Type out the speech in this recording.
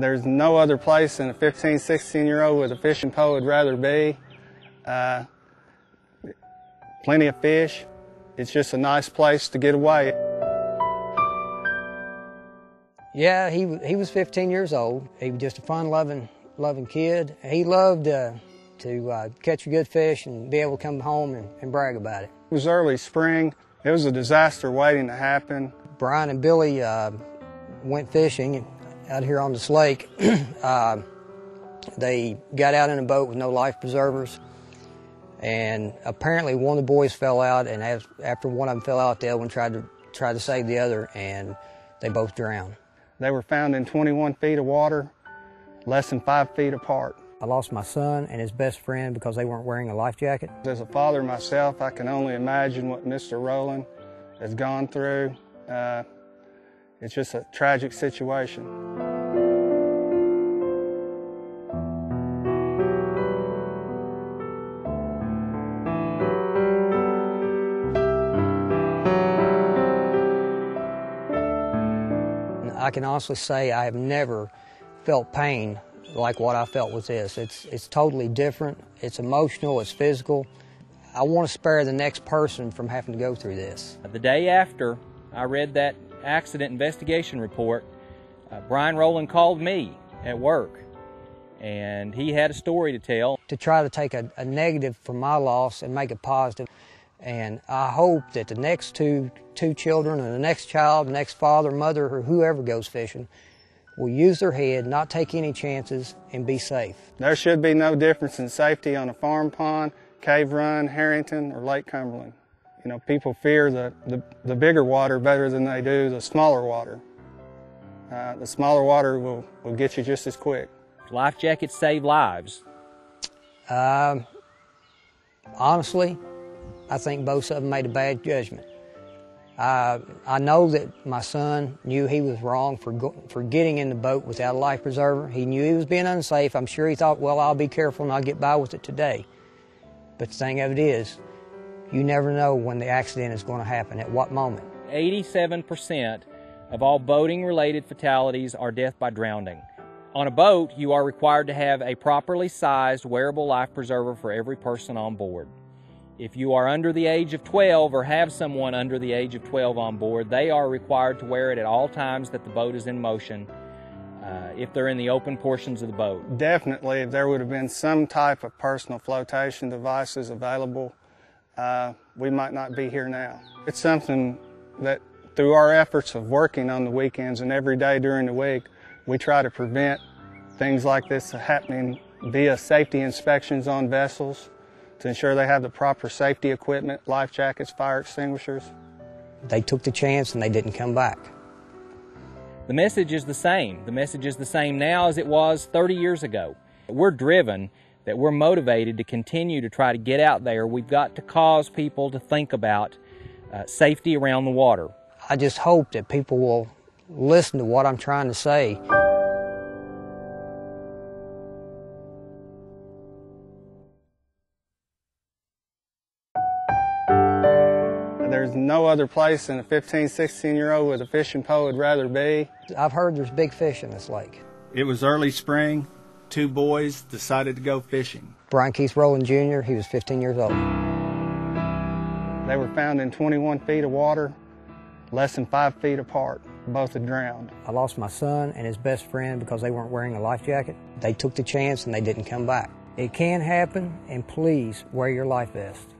There's no other place than a 15, 16-year-old with a fishing pole would rather be. Plenty of fish. It's just a nice place to get away. Yeah, he was 15 years old. He was just a fun-loving kid. He loved to catch a good fish and be able to come home and brag about it. It was early spring. It was a disaster waiting to happen. Brian and Billy went fishing out here on this lake. They got out in a boat with no life preservers, and apparently one of the boys fell out, and after one of them fell out, the other one tried to save the other, and they both drowned. They were found in 21 feet of water, less than 5 feet apart. I lost my son and his best friend because they weren't wearing a life jacket. As a father myself, I can only imagine what Mr. Rowland has gone through. It's just a tragic situation. I can honestly say I have never felt pain like what I felt with this. It's totally different. It's emotional, it's physical. I want to spare the next person from having to go through this. The day after I read that accident investigation report, Brian Rowland called me at work, and he had a story to tell. To try to take a negative from my loss and make it positive. And I hope that the next two children and the next child, the next father, mother, or whoever goes fishing will use their head, not take any chances, and be safe. There should be no difference in safety on a farm pond, Cave Run, Harrington, or Lake Cumberland. You know, people fear the bigger water better than they do the smaller water. The smaller water will get you just as quick. Life jackets save lives. Honestly, I think both of them made a bad judgment. I know that my son knew he was wrong for getting in the boat without a life preserver. He knew he was being unsafe. I'm sure he thought, well, I'll be careful and I'll get by with it today. But the thing of it is, you never know when the accident is going to happen, at what moment. 87% of all boating-related fatalities are death by drowning. On a boat, you are required to have a properly sized wearable life preserver for every person on board. If you are under the age of 12 or have someone under the age of 12 on board, they are required to wear it at all times that the boat is in motion, if they're in the open portions of the boat. Definitely, if there would have been some type of personal flotation devices available, we might not be here now. It's something that through our efforts of working on the weekends and every day during the week, we try to prevent things like this happening via safety inspections on vessels, to ensure they have the proper safety equipment, life jackets, fire extinguishers. They took the chance and they didn't come back. The message is the same. The message is the same now as it was 30 years ago. We're driven, that we're motivated to continue to try to get out there. We've got to cause people to think about safety around the water. I just hope that people will listen to what I'm trying to say. There's no other place than a 15, 16-year-old with a fishing pole would rather be. I've heard there's big fish in this lake. It was early spring. Two boys decided to go fishing. Brian Rowland Jr., he was 15 years old. They were found in 21 feet of water, less than 5 feet apart. Both had drowned. I lost my son and his best friend because they weren't wearing a life jacket. They took the chance and they didn't come back. It can happen, and please wear your life vest.